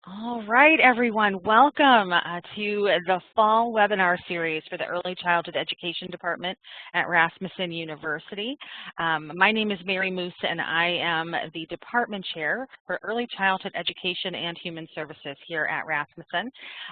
All right, everyone. Welcome to the fall webinar series for the Early Childhood Education Department at Rasmussen University. My name is Mary Moose, and I am the Department Chair for Early Childhood Education and Human Services here at Rasmussen.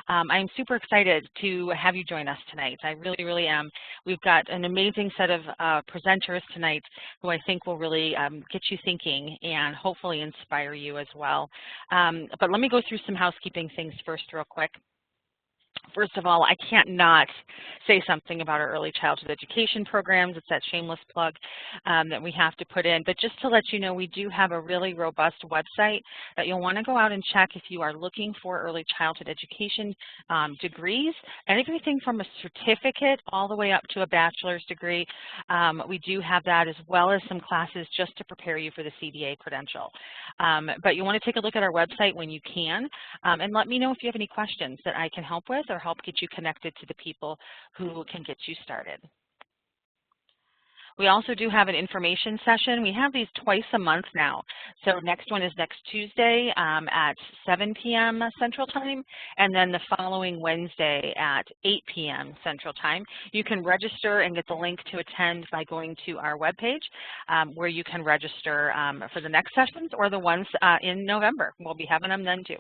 I'm super excited to have you join us tonight. I really am. We've got an amazing set of presenters tonight who I think will really get you thinking and hopefully inspire you as well. But let me go through some housekeeping things first real quick. First of all, I can't not say something about our early childhood education programs. It's that shameless plug that we have to put in. But just to let you know, we do have a really robust website that you'll want to go out and check if you are looking for early childhood education degrees, and everything from a certificate all the way up to a bachelor's degree. We do have that, as well as some classes just to prepare you for the CDA credential. But you want to take a look at our website when you can, and let me know if you have any questions that I can help with or help get you connected to the people who can get you started. We also do have an information session. We have these twice a month now. So next one is next Tuesday at 7 p.m. Central Time, and then the following Wednesday at 8 p.m. Central Time. You can register and get the link to attend by going to our webpage where you can register for the next sessions or the ones in November. We'll be having them then too.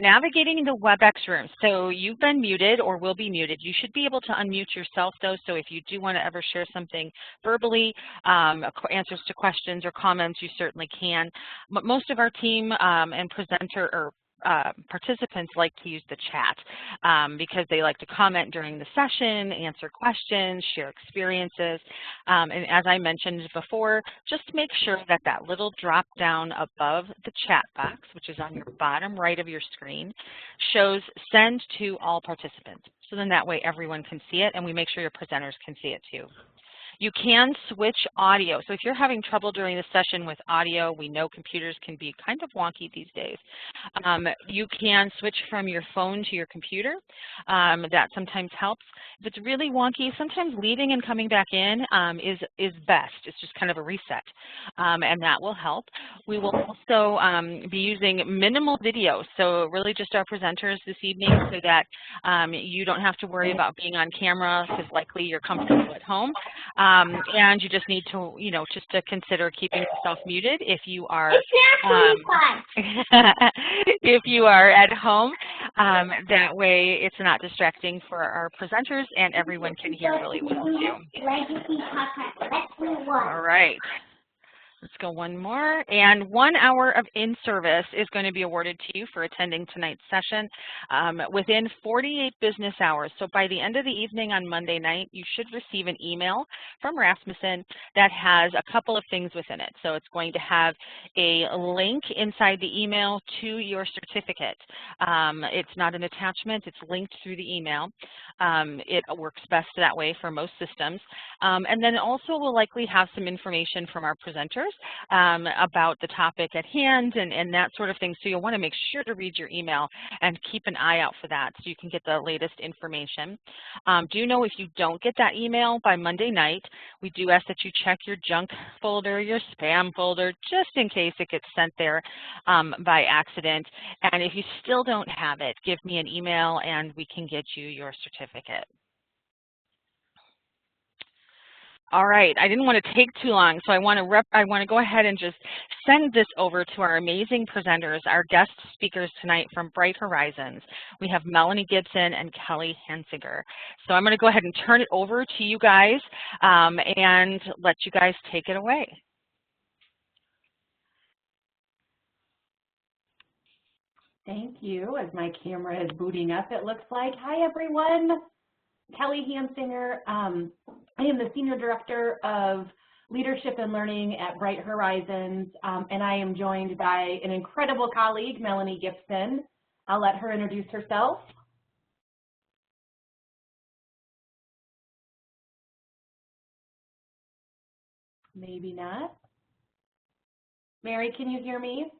Navigating the WebEx room. So you've been muted or will be muted. You should be able to unmute yourself though, so if you do want to ever share something verbally, answers to questions or comments, you certainly can. But most of our team and presenter or participants like to use the chat because they like to comment during the session, answer questions, share experiences. And as I mentioned before, just make sure that that little drop down above the chat box, which is on your bottom right of your screen, shows send to all participants. So then that way everyone can see it, and we make sure your presenters can see it too. You can switch audio. So if you're having trouble during the session with audio, we know computers can be kind of wonky these days. You can switch from your phone to your computer. That sometimes helps. If it's really wonky, sometimes leaving and coming back in is best. It's just kind of a reset, and that will help. We will also be using minimal video, so really just our presenters this evening, so that you don't have to worry about being on camera because likely you're comfortable at home. And you just need to, just to consider keeping yourself muted if you are if you are at home. That way it's not distracting for our presenters and everyone can hear really well too. All right. Let's go one more. And 1 hour of in-service is going to be awarded to you for attending tonight's session within 48 business hours. So by the end of the evening on Monday night, you should receive an email from Rasmussen that has a couple of things within it. So it's going to have a link inside the email to your certificate. It's not an attachment. It's linked through the email. It works best that way for most systems. And then also we'll likely have some information from our presenters about the topic at hand and that sort of thing. So you'll want to make sure to read your email and keep an eye out for that so you can get the latest information. Do know if you don't get that email by Monday night, we do ask that you check your junk folder, your spam folder, just in case it gets sent there by accident. And if you still don't have it, give me an email and we can get you your certificate. All right, I didn't want to take too long, so I want to go ahead and just send this over to our amazing presenters, our guest speakers tonight from Bright Horizons. We have Melony Gibson and Kelly Hansinger. So I'm going to go ahead and turn it over to you guys and let you guys take it away. Thank you. As my camera is booting up, it looks like. Hi, everyone. Kelly Hansinger. I am the Senior Director of Leadership and Learning at Bright Horizons, and I am joined by an incredible colleague, Melony Gibson. I'll let her introduce herself. Maybe not. Mary, can you hear me?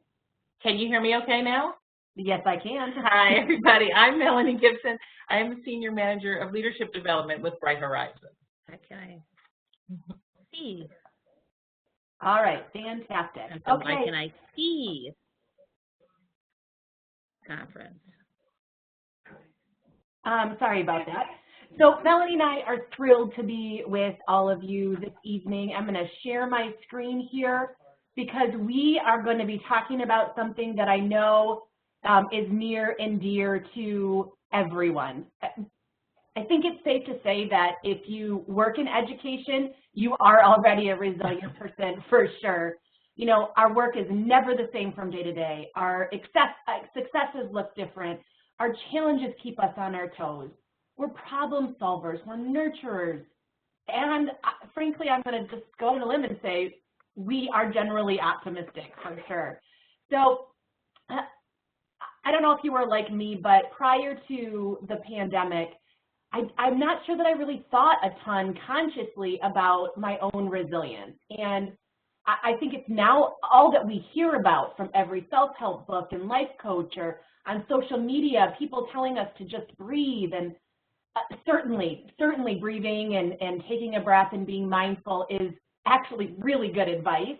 Can you hear me okay now? Yes, I can. Hi, everybody. I'm Melony Gibson. I am the Senior Manager of Leadership Development with Bright Horizons. Okay. See. All right, fantastic. So okay. Why can I see? conference. Sorry about that. So Melony and I are thrilled to be with all of you this evening. I'm going to share my screen here because we are going to be talking about something that I know is near and dear to everyone. I think it's safe to say that if you work in education, you are already a resilient person for sure. You know, our work is never the same from day to day. Our successes look different. Our challenges keep us on our toes. We're problem solvers, we're nurturers. And frankly, I'm going to just go on a limb and say we are generally optimistic for sure. So I don't know if you were like me, but prior to the pandemic, I'm not sure that I really thought a ton consciously about my own resilience. And I think it's now all that we hear about from every self-help book and life coach or on social media, people telling us to just breathe. And certainly breathing and taking a breath and being mindful is actually really good advice.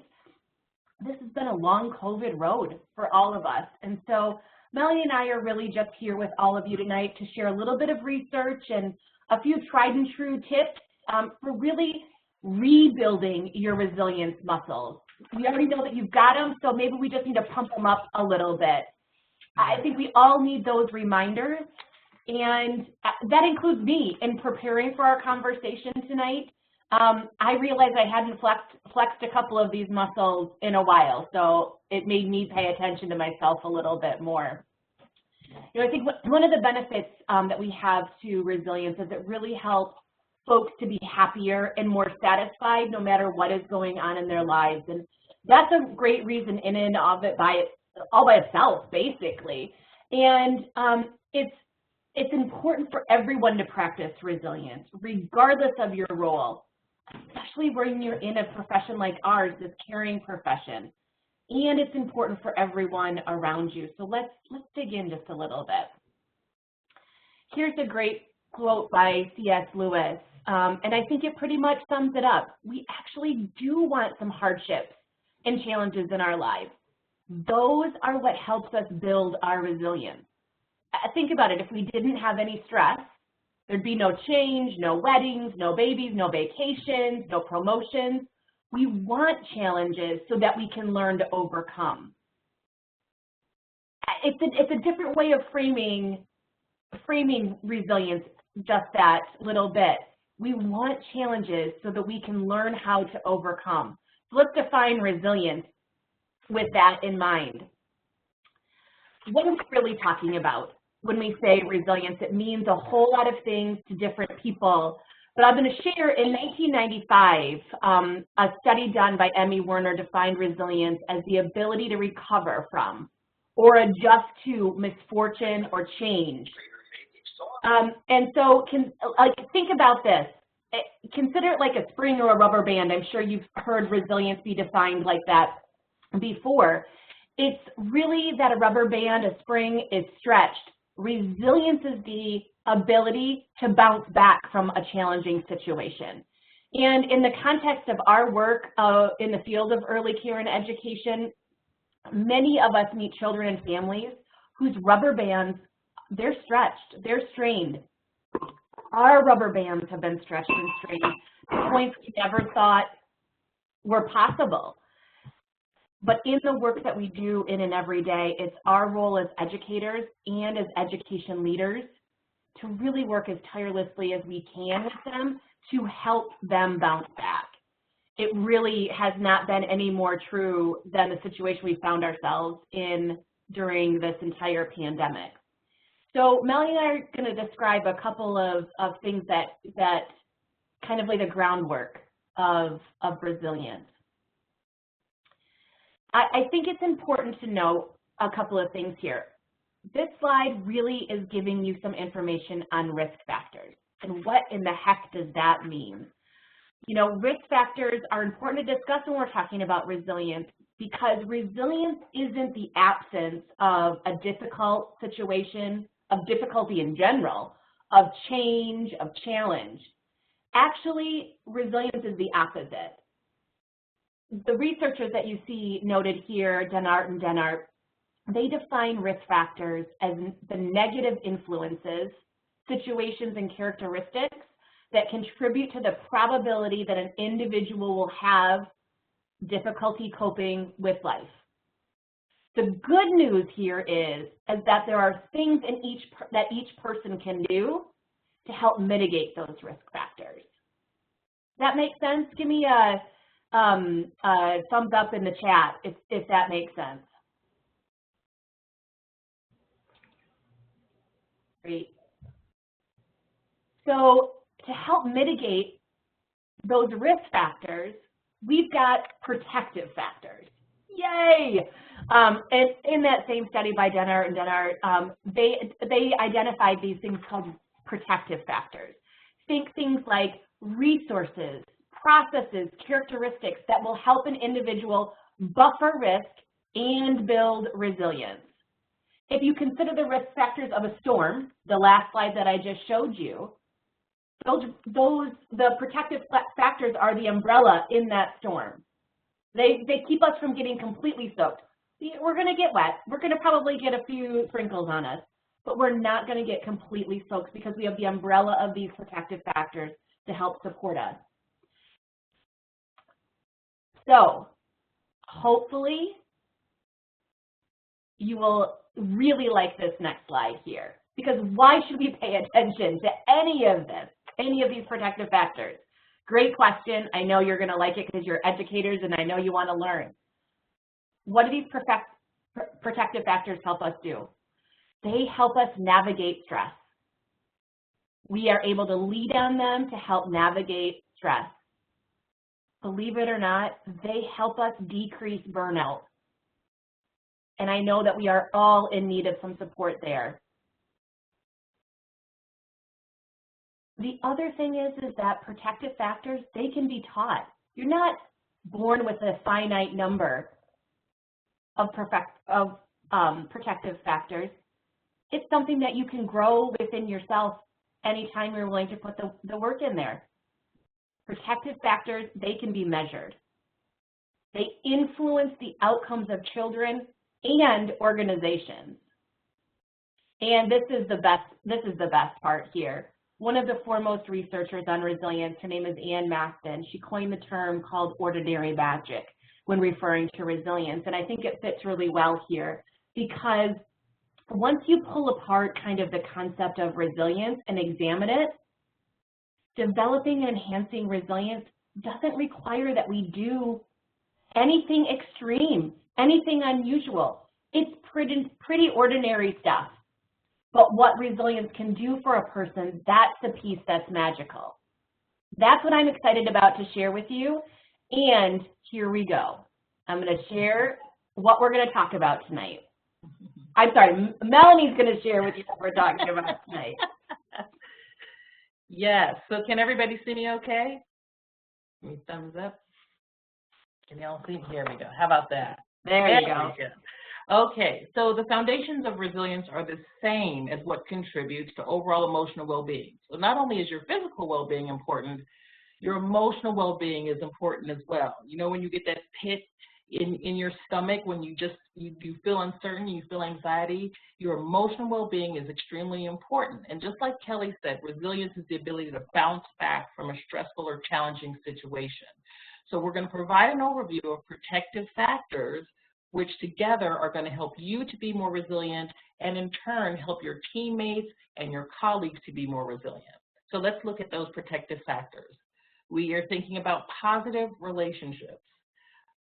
This has been a long COVID road for all of us. And so Melony and I are really just here with all of you tonight to share a little bit of research and a few tried and true tips for really rebuilding your resilience muscles. We already know that you've got them, so maybe we just need to pump them up a little bit. I think we all need those reminders, and that includes me in preparing for our conversation tonight. I realized I hadn't flexed a couple of these muscles in a while, so it made me pay attention to myself a little bit more. You know, I think one of the benefits that we have to resilience is it really helps folks to be happier and more satisfied no matter what is going on in their lives. And that's a great reason in and of it all by itself, basically. And it's important for everyone to practice resilience, regardless of your role, especially when you're in a profession like ours, this caring profession. And it's important for everyone around you. So let's dig in just a little bit. Here's a great quote by C.S. Lewis, and I think it pretty much sums it up. We actually do want some hardships and challenges in our lives. Those are what helps us build our resilience. Think about it. If we didn't have any stress, there'd be no change, no weddings, no babies, no vacations, no promotions. We want challenges so that we can learn to overcome. It's a different way of framing resilience, just that little bit. We want challenges so that we can learn how to overcome. So let's define resilience with that in mind. What are we really talking about when we say resilience? It means a whole lot of things to different people. But I'm going to share, in 1995, a study done by Emmy Werner defined resilience as the ability to recover from or adjust to misfortune or change. And so think about this. Consider it like a spring or a rubber band. I'm sure you've heard resilience be defined like that before. It's really that a rubber band, a spring, is stretched. Resilience is the ability to bounce back from a challenging situation. And in the context of our work in the field of early care and education, many of us meet children and families whose rubber bands, they're stretched, they're strained. Our rubber bands have been stretched and strained to points we never thought were possible. But in the work that we do in and every day, it's our role as educators and as education leaders to really work as tirelessly as we can with them to help them bounce back. It really has not been any more true than the situation we found ourselves in during this entire pandemic. So Melony and I are going to describe a couple of things that kind of lay the groundwork of resilience. I think it's important to note a couple of things here. This slide really is giving you some information on risk factors. And what in the heck does that mean? You know, risk factors are important to discuss when we're talking about resilience because resilience isn't the absence of a difficult situation, of difficulty in general, of change, of challenge. Actually, resilience is the opposite. The researchers that you see noted here, Denart and Denart, they define risk factors as the negative influences, situations, and characteristics that contribute to the probability that an individual will have difficulty coping with life. The good news here is that there are things that each person can do to help mitigate those risk factors. That makes sense? Give me a thumbs up in the chat if that makes sense. Great. So to help mitigate those risk factors, we've got protective factors. Yay! And in that same study by Denner and Denner, they identified these things called protective factors. Think things like resources, processes, characteristics that will help an individual buffer risk and build resilience. If you consider the risk factors of a storm, the last slide that I just showed you, the protective factors are the umbrella in that storm. They keep us from getting completely soaked. We're going to get wet. We're going to probably get a few sprinkles on us, but we're not going to get completely soaked because we have the umbrella of these protective factors to help support us. So hopefully you will really like this next slide here, because why should we pay attention to any of these protective factors? Great question. I know you're going to like it because you're educators and I know you want to learn. What do these protective factors help us do? They help us navigate stress. We are able to lead on them to help navigate stress. Believe it or not, they help us decrease burnout. And I know that we are all in need of some support there. The other thing is that protective factors, they can be taught. You're not born with a finite number of protective factors. It's something that you can grow within yourself anytime you're willing to put the work in there. Protective factors, they can be measured. They influence the outcomes of children and organizations. And this is the best part here. One of the foremost researchers on resilience, her name is Ann Maston, she coined the term called ordinary magic when referring to resilience. And I think it fits really well here because once you pull apart kind of the concept of resilience and examine it, developing and enhancing resilience doesn't require that we do anything extreme, anything unusual. It's pretty ordinary stuff. But what resilience can do for a person, that's the piece that's magical. That's what I'm excited about to share with you. And here we go. I'm going to share what we're going to talk about tonight. I'm sorry, Melony's going to share with you what we're talking about tonight. Yes, so can everybody see me okay? Give me a thumbs up. Can y'all see? Here we go. How about that? There you go. Okay, so the foundations of resilience are the same as what contributes to overall emotional well-being. So not only is your physical well-being important, your emotional well-being is important as well. You know, when you get that pit in your stomach, when you feel uncertain, you feel anxiety, your emotional well-being is extremely important. And just like Kelly said, resilience is the ability to bounce back from a stressful or challenging situation. So we're going to provide an overview of protective factors which together are going to help you to be more resilient and in turn help your teammates and your colleagues to be more resilient. So let's look at those protective factors. We are thinking about positive relationships.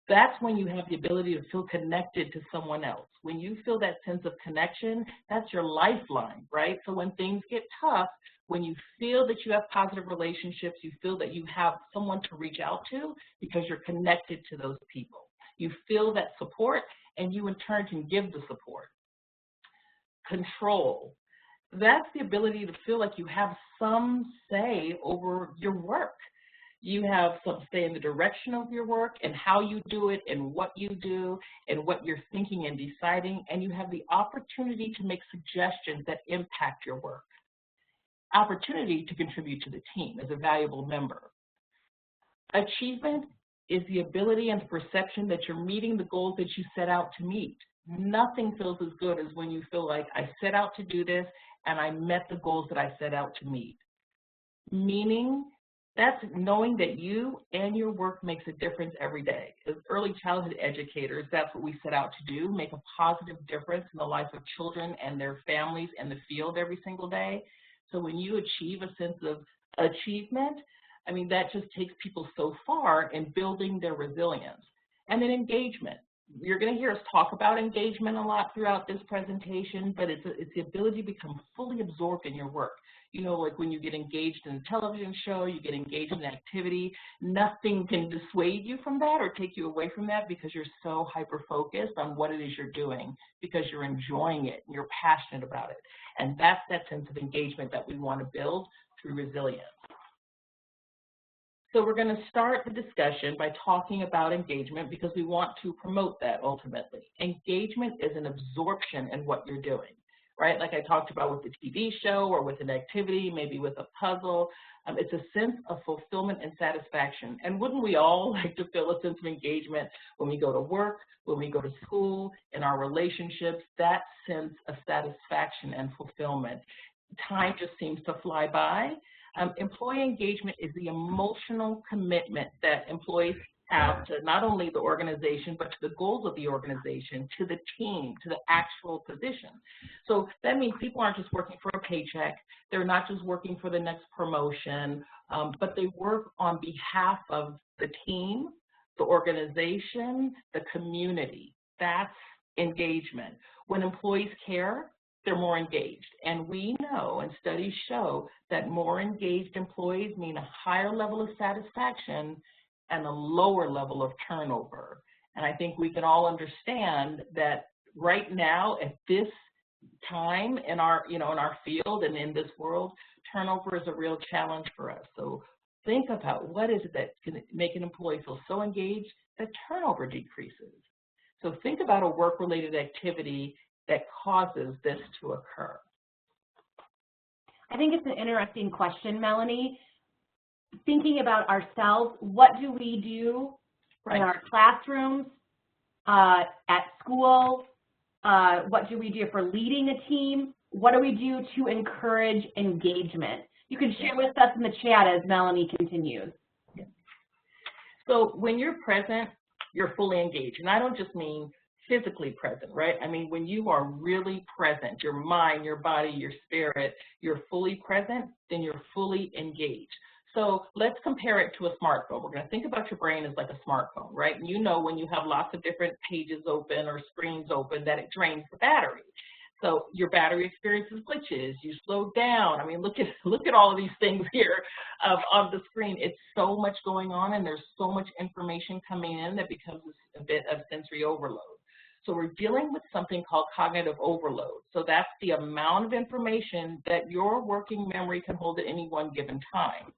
That's when you have the ability to feel connected to someone else. When you feel that sense of connection, that's your lifeline, right? So when things get tough, when you feel that you have positive relationships, you feel that you have someone to reach out to because you're connected to those people. You feel that support, and you in turn can give the support. Control. That's the ability to feel like you have some say over your work. You have some say in the direction of your work and how you do it and what you do and what you're thinking and deciding, and you have the opportunity to make suggestions that impact your work. Opportunity to contribute to the team as a valuable member. Achievement is the ability and the perception that you're meeting the goals that you set out to meet. Nothing feels as good as when you feel like I set out to do this and I met the goals that I set out to meet. Meaning, that's knowing that you and your work makes a difference every day. As early childhood educators, that's what we set out to do, make a positive difference in the life of children and their families and the field every single day. So when you achieve a sense of achievement, I mean, that just takes people so far in building their resilience. And then engagement. You're going to hear us talk about engagement a lot throughout this presentation, but it's the ability to become fully absorbed in your work. You know, like when you get engaged in a television show, you get engaged in an activity, nothing can dissuade you from that or take you away from that because you're so hyper-focused on what it is you're doing, because you're enjoying it and you're passionate about it. And that's that sense of engagement that we want to build through resilience. So we're going to start the discussion by talking about engagement because we want to promote that ultimately. Engagement is an absorption in what you're doing, right? Like I talked about with the TV show or with an activity, maybe with a puzzle. It's a sense of fulfillment and satisfaction. And wouldn't we all like to feel a sense of engagement when we go to work, when we go to school, in our relationships, that sense of satisfaction and fulfillment? Time just seems to fly by. Employee engagement is the emotional commitment that employees have to not only the organization, but to the goals of the organization, to the team, to the actual position. So that means people aren't just working for a paycheck. They're not just working for the next promotion, but they work on behalf of the team, the organization, the community. That's engagement. When employees care, they're more engaged. And we know, and studies show, that more engaged employees mean a higher level of satisfaction and a lower level of turnover. And I think we can all understand that right now, at this time in our, in our field and in this world, turnover is a real challenge for us. So think about what is it that can make an employee feel so engaged that turnover decreases. So think about a work-related activity that causes this to occur. I think it's an interesting question, Melanie. Thinking about ourselves, what do we do in our classrooms, at school? What do we do for leading a team? What do we do to encourage engagement? You can share with us in the chat as Melanie continues. So when you're present, you're fully engaged. And I don't just mean physically present, right? I mean, when you are really present, your mind, your body, your spirit, you're fully present, then you're fully engaged. So let's compare it to a smartphone. We're going to think about your brain as like a smartphone, right? And you know when you have lots of different pages open or screens open that it drains the battery. So your battery experiences glitches, you slow down. I mean, look at all of these things here on the screen. It's so much going on and there's so much information coming in that becomes a bit of sensory overload. So we're dealing with something called cognitive overload. So that's the amount of information that your working memory can hold at any one given time.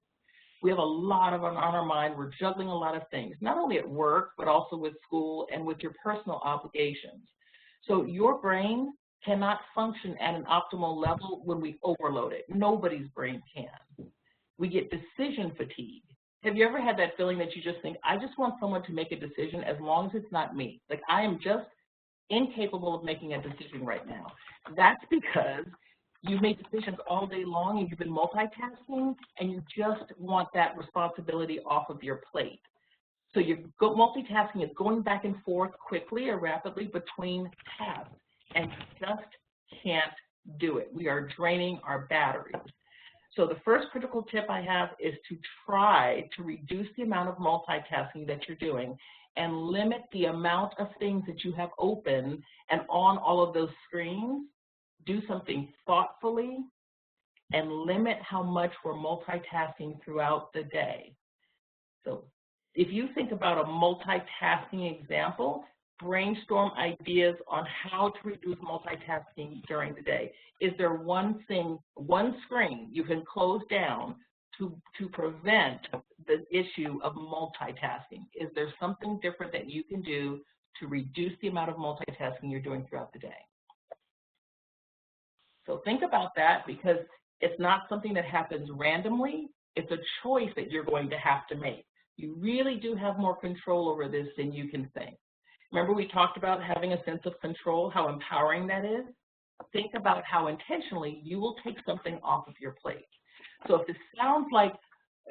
We have a lot on our mind. We're juggling a lot of things, not only at work, but also with school and with your personal obligations. So your brain cannot function at an optimal level when we overload it. Nobody's brain can. We get decision fatigue. Have you ever had that feeling that you just think, I just want someone to make a decision as long as it's not me? Like I am just incapable of making a decision right now. That's because you've made decisions all day long and you've been multitasking and you just want that responsibility off of your plate. So multitasking is going back and forth quickly or rapidly between tabs and you just can't do it. We are draining our batteries. So the first critical tip I have is to try to reduce the amount of multitasking that you're doing and limit the amount of things that you have open and on all of those screens. Do something thoughtfully and limit how much we're multitasking throughout the day. So if you think about a multitasking example, brainstorm ideas on how to reduce multitasking during the day. Is there one screen you can close down to prevent the issue of multitasking? Is there something different that you can do to reduce the amount of multitasking you're doing throughout the day? So think about that because it's not something that happens randomly. It's a choice that you're going to have to make. You really do have more control over this than you can think. Remember we talked about having a sense of control, how empowering that is? Think about how intentionally you will take something off of your plate. So if this sounds like,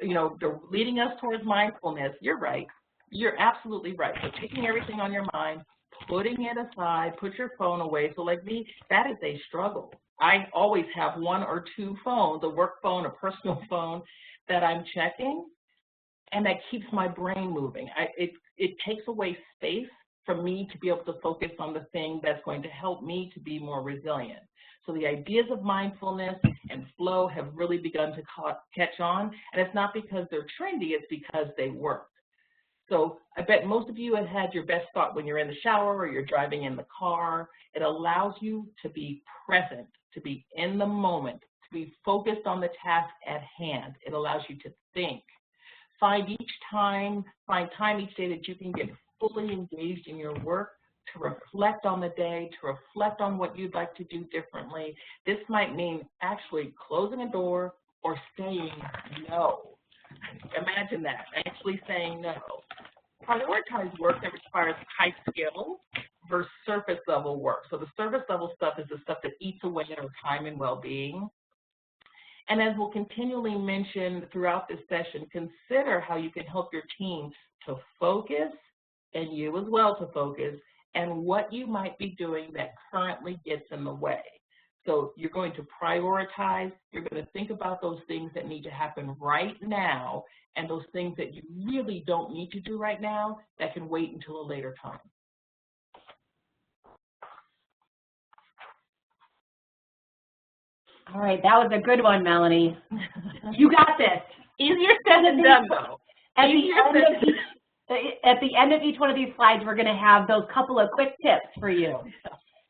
you know, they're leading us towards mindfulness, you're right. You're absolutely right. So taking everything on your mind, putting it aside, put your phone away. So like me, that is a struggle. I always have one or two phones, a work phone, a personal phone that I'm checking, and that keeps my brain moving. It takes away space for me to be able to focus on the thing that's going to help me to be more resilient. So the ideas of mindfulness and flow have really begun to catch on, and it's not because they're trendy, it's because they work. So I bet most of you have had your best thought when you're in the shower or you're driving in the car. It allows you to be present, to be in the moment, to be focused on the task at hand. It allows you to think. Find time each day that you can get fully engaged in your work, to reflect on the day, to reflect on what you'd like to do differently. This might mean actually closing a door or saying no. Imagine that, actually saying no. Prioritize work that requires high skill versus surface level work. So the surface level stuff is the stuff that eats away at our time and well-being. And as we'll continually mention throughout this session, consider how you can help your team to focus, and you as well to focus, and what you might be doing that currently gets in the way. So you're going to prioritize, you're going to think about those things that need to happen right now, and those things that you really don't need to do right now that can wait until a later time. All right, that was a good one, Melanie. You got this. Easier said than done, though. At the end of each one of these slides, we're going to have those couple of quick tips for you.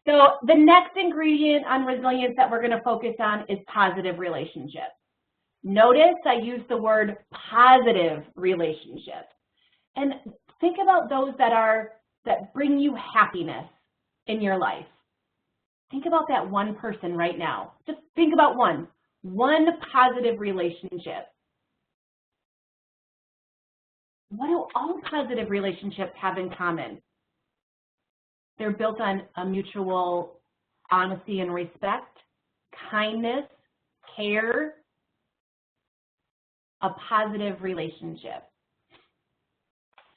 So the next ingredient on resilience that we're going to focus on is positive relationships. Notice I use the word positive relationships. And think about those that bring you happiness in your life. Think about that one person right now. Just think about one positive relationship. What do all positive relationships have in common? They're built on a mutual honesty and respect, kindness, care, a positive relationship.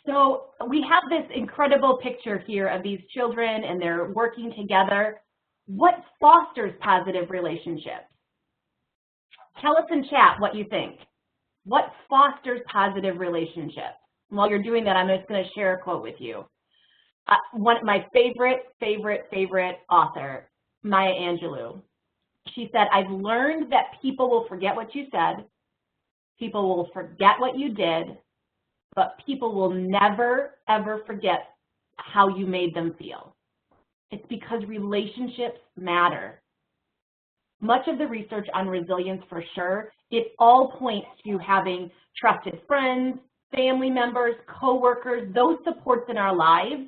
So we have this incredible picture here of these children and they're working together. What fosters positive relationships? Tell us in chat what you think. What fosters positive relationships? While you're doing that, I'm just going to share a quote with you. One of my favorite author, Maya Angelou. She said, I've learned that people will forget what you said, people will forget what you did, but people will never, ever forget how you made them feel. It's because relationships matter. Much of the research on resilience, for sure, it all points to having trusted friends, family members, coworkers, those supports in our lives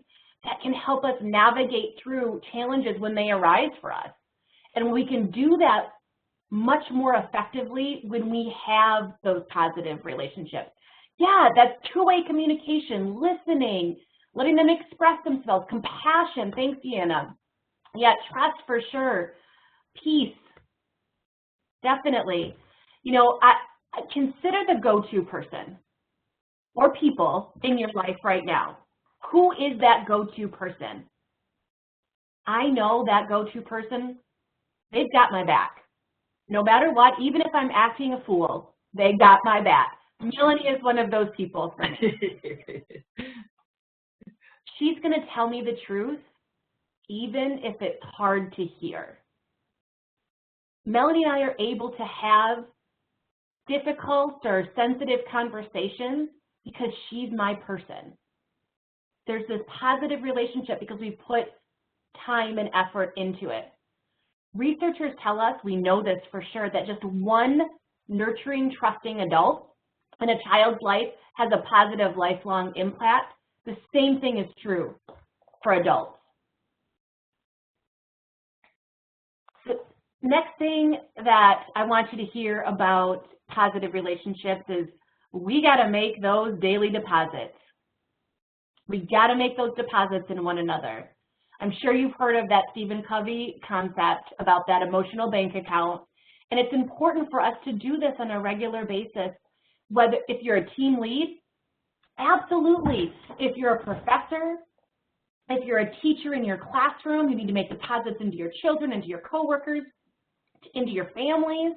that can help us navigate through challenges when they arise for us. And we can do that much more effectively when we have those positive relationships. Yeah, that's two-way communication, listening, letting them express themselves, compassion. Thanks, Deanna. Yeah, trust for sure. Peace, definitely. You know, I consider the go-to person or people in your life right now. Who is that go-to person? I know that go-to person, they've got my back. No matter what, even if I'm acting a fool, they got my back. Melony is one of those people for me. She's going to tell me the truth, even if it's hard to hear. Melony and I are able to have difficult or sensitive conversations because she's my person. There's this positive relationship because we put time and effort into it. Researchers tell us, we know this for sure, that just one nurturing, trusting adult in a child's life has a positive lifelong impact. The same thing is true for adults. The next thing that I want you to hear about positive relationships is we got to make those daily deposits. We got to make those deposits in one another. I'm sure you've heard of that Stephen Covey concept about that emotional bank account. And it's important for us to do this on a regular basis, whether if you're a team lead, absolutely. If you're a professor, if you're a teacher in your classroom, you need to make deposits into your children, into your coworkers, into your families.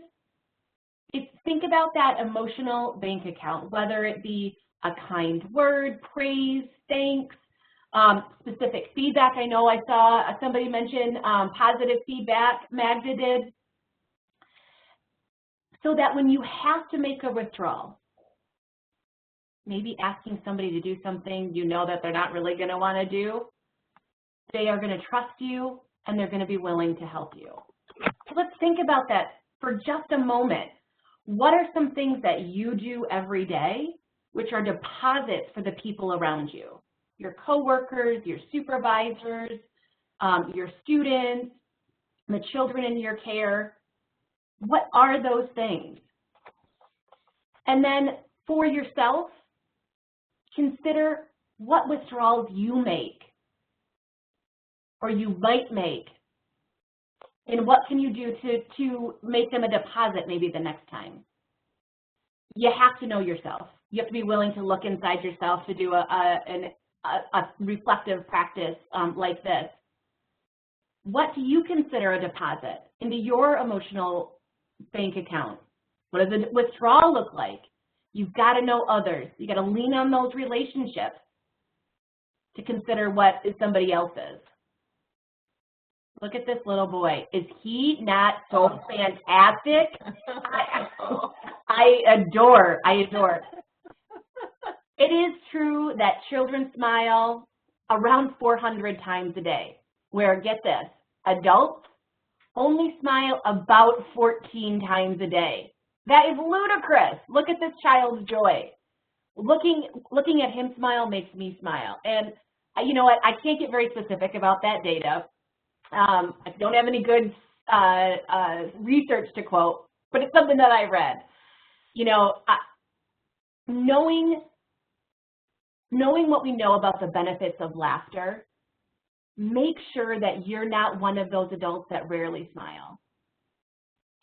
Think about that emotional bank account, whether it be a kind word, praise, thanks, specific feedback. I know I saw somebody mention positive feedback, Magda did. So that when you have to make a withdrawal, maybe asking somebody to do something you know that they're not really going to want to do, they are going to trust you and they're going to be willing to help you. So let's think about that for just a moment. What are some things that you do every day which are deposits for the people around you? Your coworkers, your supervisors, your students, the children in your care. What are those things? And then for yourself, consider what withdrawals you make or you might make, and what can you do to make them a deposit maybe the next time. You have to know yourself. You have to be willing to look inside yourself to do a reflective practice like this. What do you consider a deposit into your emotional bank account? What does a withdrawal look like? You've got to know others. You got to lean on those relationships to consider what somebody else's. Look at this little boy. Is he not so fantastic? I adore. It is true that children smile around 400 times a day, where, get this, adults only smile about 14 times a day. That is ludicrous. Look at this child's joy. Looking at him smile makes me smile. And you know what? I can't get very specific about that data. I don't have any good research to quote, but it's something that I read. You know, knowing what we know about the benefits of laughter, make sure that you're not one of those adults that rarely smile.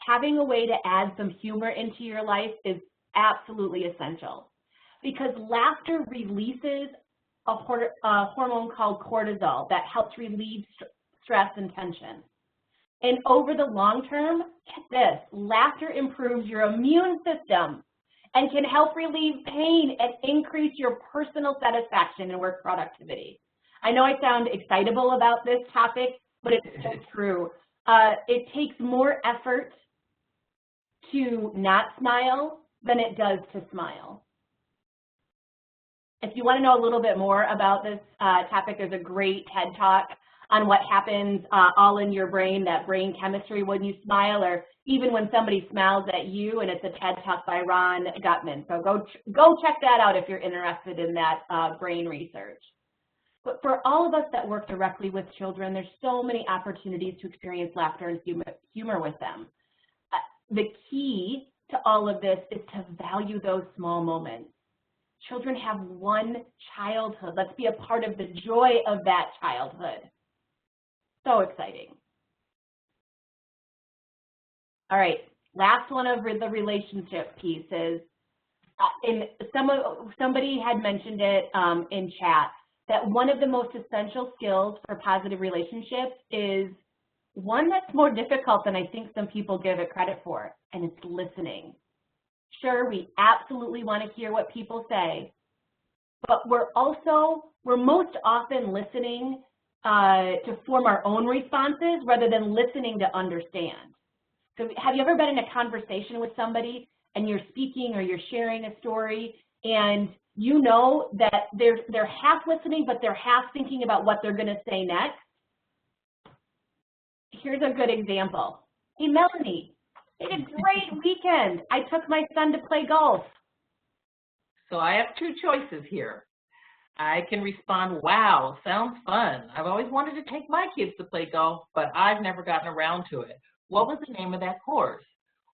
Having a way to add some humor into your life is absolutely essential, because laughter releases a hormone called cortisol that helps relieve stress and tension. And over the long term, get this, laughter improves your immune system and can help relieve pain and increase your personal satisfaction and work productivity. I know I sound excitable about this topic, but it's so true. It takes more effort to not smile than it does to smile. If you want to know a little bit more about this topic, there's a great TED Talk on what happens all in your brain, that brain chemistry when you smile, or even when somebody smiles at you, and it's a TED Talk by Ron Gutman. So go check that out if you're interested in that brain research. But for all of us that work directly with children, there's so many opportunities to experience laughter and humor with them. The key to all of this is to value those small moments. Children have one childhood. Let's be a part of the joy of that childhood. So exciting. All right, last one of the relationship pieces. Somebody had mentioned it in chat, that one of the most essential skills for positive relationships is one that's more difficult than I think some people give it credit for, and it's listening. Sure, we absolutely want to hear what people say, but we're most often listening to form our own responses rather than listening to understand. So have you ever been in a conversation with somebody and you're speaking or you're sharing a story, and you know that they're half listening, but they're half thinking about what they're going to say next? Here's a good example. Hey, Melony, we had a great weekend. I took my son to play golf. So I have two choices here. I can respond, wow, sounds fun. I've always wanted to take my kids to play golf, but I've never gotten around to it. What was the name of that course?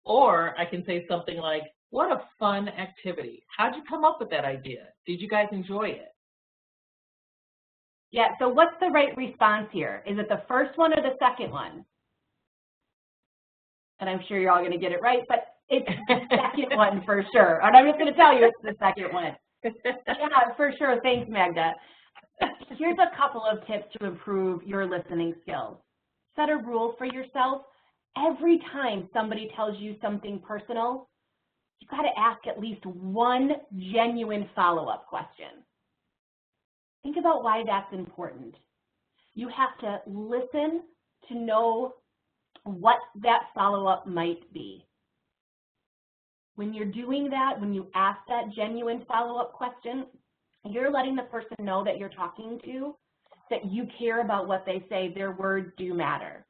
Or I can say something like, what a fun activity. How'd you come up with that idea? Did you guys enjoy it? Yeah, so what's the right response here? Is it the first one or the second one? And I'm sure you're all going to get it right, but it's the second one for sure. And I'm just going to tell you it's the second one. Yeah, for sure. Thanks, Magda. Here's a couple of tips to improve your listening skills. Set a rule for yourself. Every time somebody tells you something personal, you got to ask at least one genuine follow-up question. Think about why that's important. You have to listen to know what that follow-up might be. When you're doing that, when you ask that genuine follow-up question, you're letting the person know that you're talking to, that you care about what they say. Their words do matter.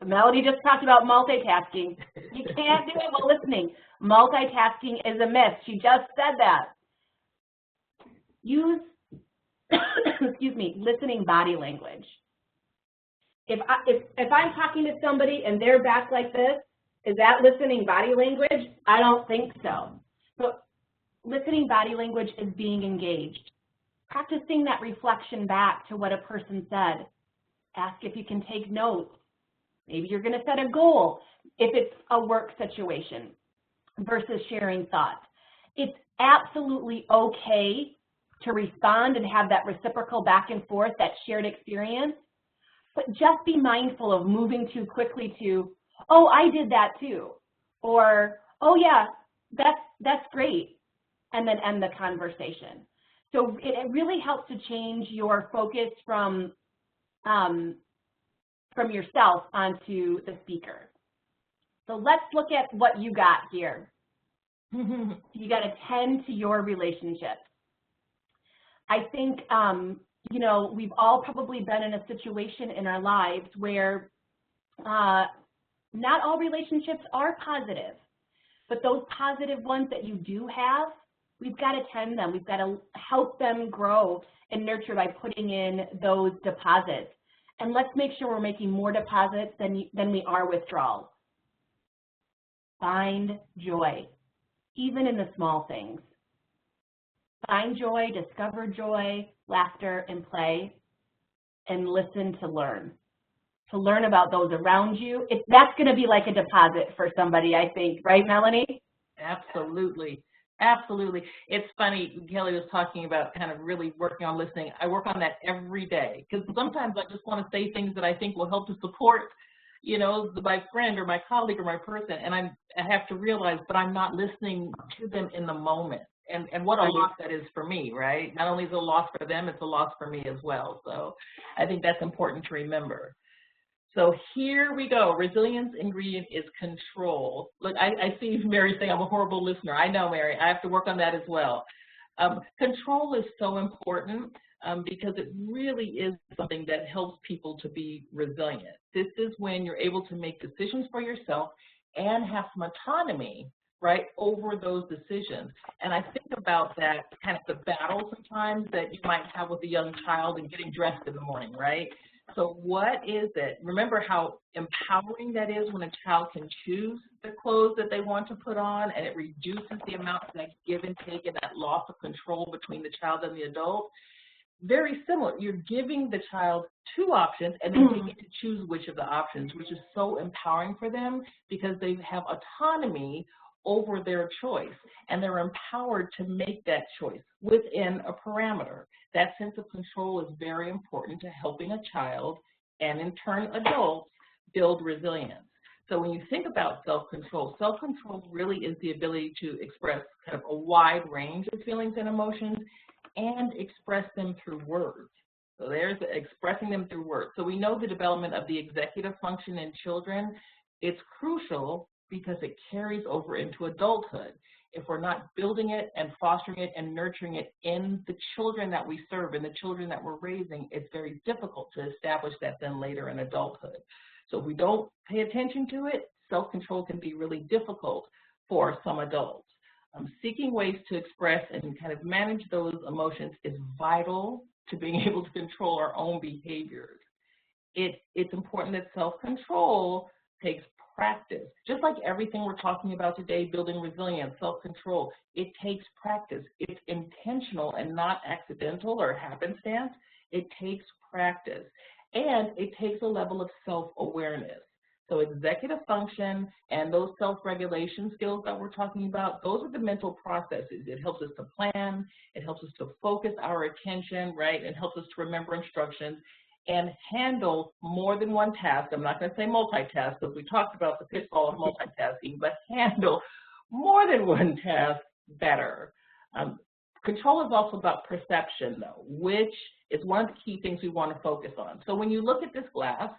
Melody just talked about multitasking. You can't do it while listening. Multitasking is a myth. She just said that. Use, excuse me, listening body language. If I'm talking to somebody and they're back like this, is that listening body language? I don't think so. So listening body language is being engaged. Practicing that reflection back to what a person said. Ask if you can take notes. Maybe you're going to set a goal if it's a work situation versus sharing thoughts. It's absolutely okay to respond and have that reciprocal back and forth, that shared experience, but just be mindful of moving too quickly to, oh, I did that too, or, oh yeah, that's great, and then end the conversation. So it really helps to change your focus from yourself onto the speaker. So let's look at what you got here. You got to tend to your relationships. I think, you know, we've all probably been in a situation in our lives where not all relationships are positive, but those positive ones that you do have, we've got to tend them. We've got to help them grow and nurture by putting in those deposits. And let's make sure we're making more deposits than we are withdrawals. Find joy, even in the small things. Find joy, discover joy, laughter, and play, and listen to learn. To learn about those around you. That's going to be like a deposit for somebody, I think. Right, Melanie? Absolutely. Absolutely. It's funny, Kelly was talking about kind of really working on listening. I work on that every day because sometimes I just want to say things that I think will help to support, you know, my friend or my colleague or my person, and I have to realize, but I'm not listening to them in the moment. And what a loss that is for me, right? Not only is it a loss for them, it's a loss for me as well. So I think that's important to remember. So here we go. Resilience ingredient is control. Look, I see Mary saying I'm a horrible listener. I know, Mary. I have to work on that as well. Control is so important because it really is something that helps people to be resilient. This is when you're able to make decisions for yourself and have some autonomy, right, over those decisions. And I think about that kind of the battle sometimes that you might have with a young child and getting dressed in the morning, right? So what is it? Remember how empowering that is when a child can choose the clothes that they want to put on, and it reduces the amount of that give and take and that loss of control between the child and the adult. Very similar. You're giving the child two options, and then they get to choose which of the options, which is so empowering for them because they have autonomy over their choice, and they're empowered to make that choice within a parameter. That sense of control is very important to helping a child and in turn adults build resilience. So when you think about self-control really is the ability to express kind of a wide range of feelings and emotions and express them through words. So there's expressing them through words. So we know the development of the executive function in children, it's crucial because it carries over into adulthood. If we're not building it and fostering it and nurturing it in the children that we serve and the children that we're raising, it's very difficult to establish that then later in adulthood. So if we don't pay attention to it, self-control can be really difficult for some adults. Seeking ways to express and kind of manage those emotions is vital to being able to control our own behaviors. It's important that self-control takes practice. Just like everything we're talking about today, building resilience, self-control, it takes practice. It's intentional and not accidental or happenstance. It takes practice, and it takes a level of self-awareness. So executive function and those self-regulation skills that we're talking about, those are the mental processes. It helps us to plan, it helps us to focus our attention, right? It helps us to remember instructions and handle more than one task. I'm not going to say multitask because we talked about the pitfall of multitasking, but handle more than one task better. Control is also about perception, though, which is one of the key things we want to focus on. So when you look at this glass,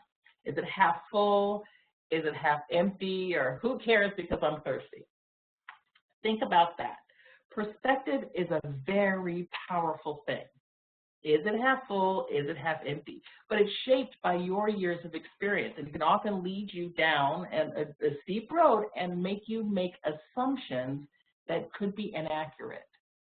is it half full? Is it half empty? Or who cares because I'm thirsty? Think about that. Perspective is a very powerful thing. Is it half full? Is it half empty? But it's shaped by your years of experience, and it can often lead you down a steep road and make you make assumptions that could be inaccurate.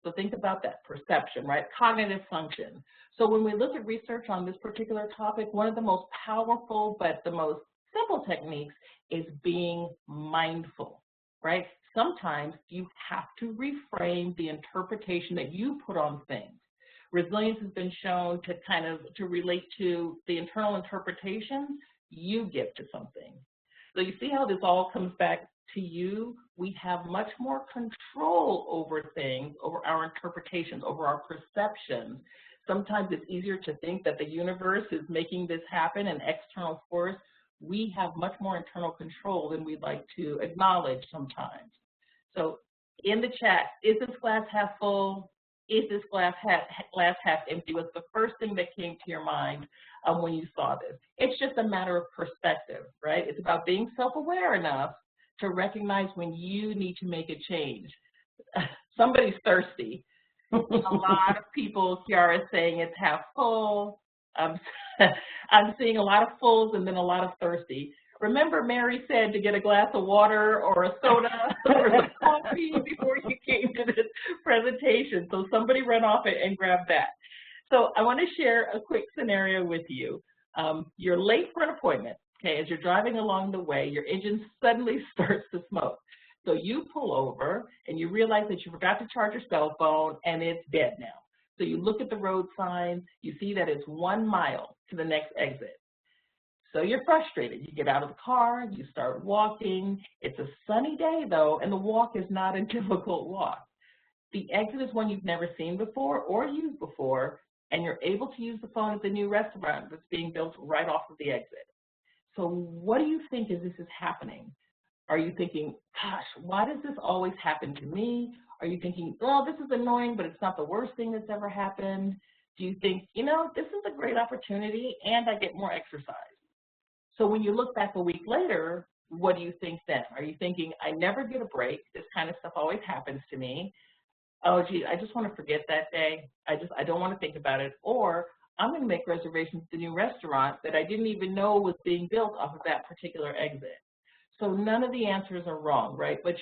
So think about that, perception, right? Cognitive function. So when we look at research on this particular topic, one of the most powerful but the most simple techniques is being mindful, right? Sometimes you have to reframe the interpretation that you put on things. Resilience has been shown to relate to the internal interpretations you give to something. So you see how this all comes back to you? We have much more control over things, over our interpretations, over our perceptions. Sometimes it's easier to think that the universe is making this happen, an external force. We have much more internal control than we'd like to acknowledge sometimes. So in the chat, is this glass half full? Is this glass half empty? Was the first thing that came to your mind when you saw this? It's just a matter of perspective, right? It's about being self-aware enough to recognize when you need to make a change. Somebody's thirsty. A lot of people, Kiara, is saying it's half full. I'm seeing a lot of fulls and then a lot of thirsty. Remember, Mary said to get a glass of water or a soda or some coffee before you came to this presentation. So somebody run off it and grab that. So I want to share a quick scenario with you. You're late for an appointment. Okay, as you're driving along the way, your engine suddenly starts to smoke. So you pull over and you realize that you forgot to charge your cell phone and it's dead now. So you look at the road signs, you see that it's 1 mile to the next exit. So you're frustrated. You get out of the car, you start walking. It's a sunny day though, and the walk is not a difficult walk. The exit is one you've never seen before or used before, and you're able to use the phone at the new restaurant that's being built right off of the exit. So what do you think as this is happening? Are you thinking, gosh, why does this always happen to me? Are you thinking, well, this is annoying, but it's not the worst thing that's ever happened? Do you think, you know, this is a great opportunity and I get more exercise? So when you look back a week later, what do you think then? Are you thinking, I never get a break. This kind of stuff always happens to me. Oh, gee, I just want to forget that day. I don't want to think about it. Or I'm going to make reservations to the new restaurant that I didn't even know was being built off of that particular exit. So none of the answers are wrong, right? But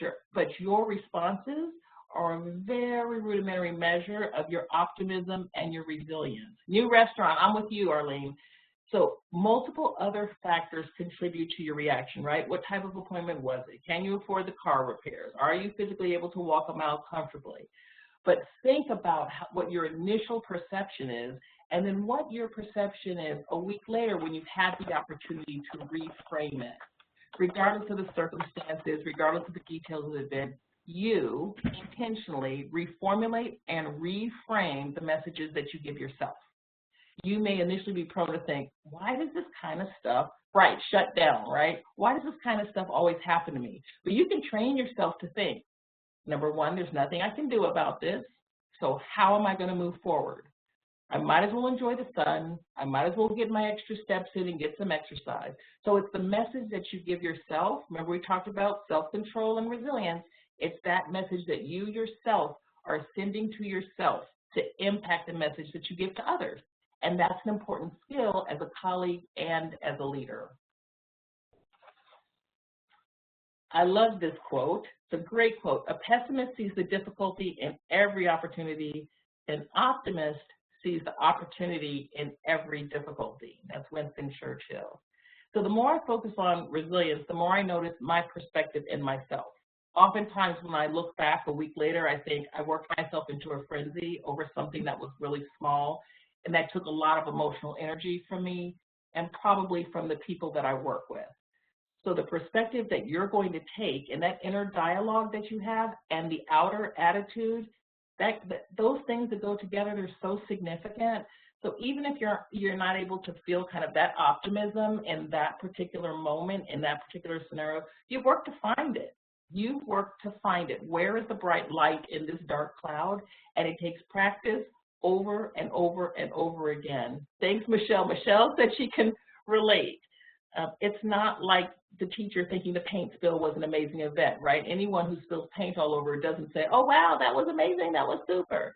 your responses are a very rudimentary measure of your optimism and your resilience. New restaurant, I'm with you, Arlene. So multiple other factors contribute to your reaction, right? What type of appointment was it? Can you afford the car repairs? Are you physically able to walk a mile comfortably? But think about what your initial perception is, and then what your perception is a week later when you've had the opportunity to reframe it. Regardless of the circumstances, regardless of the details of the event, you intentionally reformulate and reframe the messages that you give yourself. You may initially be prone to think, why does this kind of stuff, right, shut down, right? Why does this kind of stuff always happen to me? But you can train yourself to think, number one, there's nothing I can do about this, so how am I going to move forward? I might as well enjoy the sun. I might as well get my extra steps in and get some exercise. So it's the message that you give yourself. Remember we talked about self-control and resilience. It's that message that you yourself are sending to yourself to impact the message that you give to others. And that's an important skill as a colleague and as a leader. I love this quote. It's a great quote. A pessimist sees the difficulty in every opportunity. An optimist sees the opportunity in every difficulty. That's Winston Churchill. So the more I focus on resilience, the more I notice my perspective in myself. Oftentimes when I look back a week later, I think I worked myself into a frenzy over something that was really small. And that took a lot of emotional energy from me and probably from the people that I work with. So the perspective that you're going to take and that inner dialogue that you have and the outer attitude, those things that go together, they're so significant. So even if you're not able to feel kind of that optimism in that particular moment, in that particular scenario, you've worked to find it. You've worked to find it. Where is the bright light in this dark cloud? And it takes practice over and over and over again. Thanks, Michelle. Michelle said she can relate. It's not like the teacher thinking the paint spill was an amazing event, right? Anyone who spills paint all over doesn't say, oh, wow, that was amazing, that was super.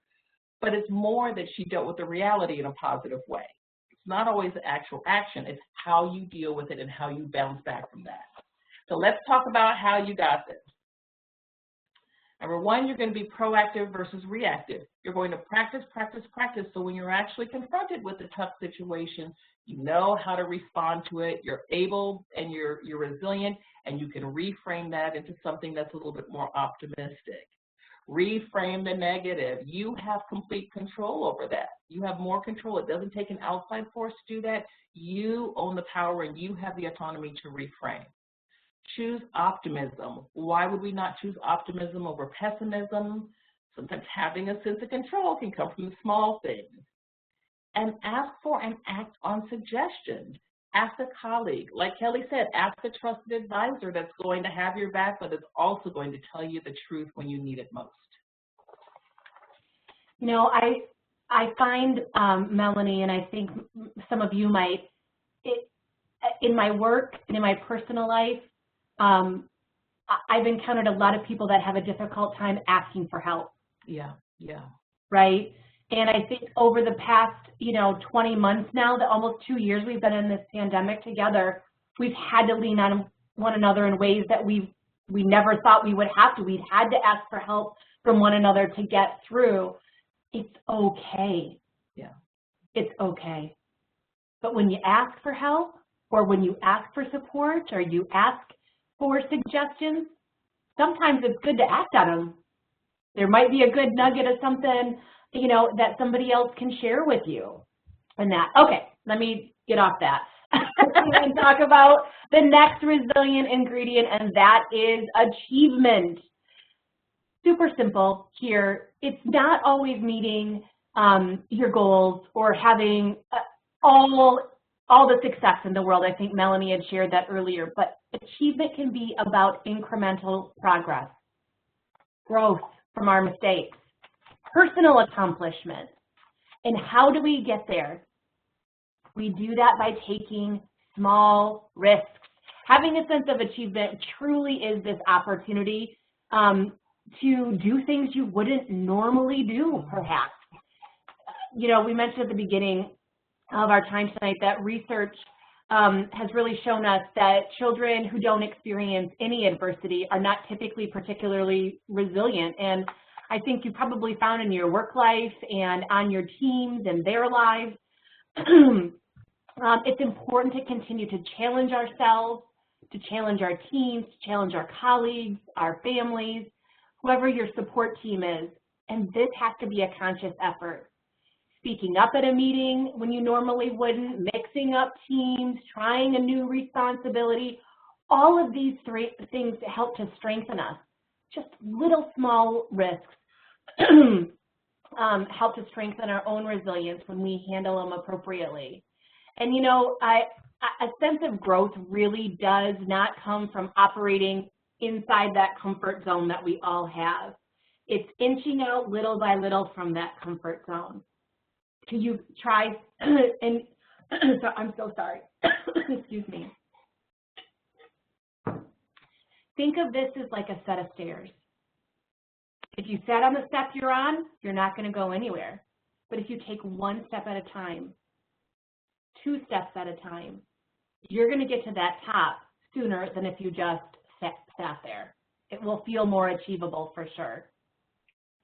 But it's more that she dealt with the reality in a positive way. It's not always the actual action, it's how you deal with it and how you bounce back from that. So let's talk about how you got this. Number one, you're going to be proactive versus reactive. You're going to practice, practice, practice. So when you're actually confronted with a tough situation, you know how to respond to it. You're able and you're resilient, and you can reframe that into something that's a little bit more optimistic. Reframe the negative. You have complete control over that. You have more control. It doesn't take an outside force to do that. You own the power and you have the autonomy to reframe. Choose optimism. Why would we not choose optimism over pessimism? Sometimes having a sense of control can come from the small things. And ask for and act on suggestions. Ask a colleague. Like Kelly said, ask a trusted advisor that's going to have your back, but is also going to tell you the truth when you need it most. You know, I find, Melanie, and I think some of you might, in my work and in my personal life, I've encountered a lot of people that have a difficult time asking for help. Yeah. Right? And I think over the past, 20 months now, almost 2 years we've been in this pandemic together, we've had to lean on one another in ways that we never thought we would have to. We've had to ask for help from one another to get through. It's okay. Yeah. It's okay. But when you ask for help, or when you ask for support, or you ask for suggestions, sometimes it's good to act on them. There might be a good nugget of something, that somebody else can share with you. And that, okay, let me get off that and talk about the next resilient ingredient, and that is achievement. Super simple here. It's not always meeting your goals or having all the success in the world. I think Melanie had shared that earlier, but achievement can be about incremental progress, growth from our mistakes, personal accomplishment. And how do we get there? We do that by taking small risks. Having a sense of achievement truly is this opportunity to do things you wouldn't normally do, perhaps. We mentioned at the beginning of our time tonight that research has really shown us that children who don't experience any adversity are not typically particularly resilient. And I think you probably found in your work life and on your teams and their lives, it's important to continue to challenge ourselves, to challenge our teams, to challenge our colleagues, our families, whoever your support team is. And this has to be a conscious effort. Speaking up at a meeting when you normally wouldn't, mixing up teams, trying a new responsibility, all of these things help to strengthen us. Just little small risks help to strengthen our own resilience when we handle them appropriately. And a sense of growth really does not come from operating inside that comfort zone that we all have. It's inching out little by little from that comfort zone. Can you try, and so I'm so sorry, excuse me. Think of this as like a set of stairs. If you sat on the step you're on, you're not going to go anywhere. But if you take one step at a time, 2 steps at a time, you're going to get to that top sooner than if you just sat there. It will feel more achievable for sure.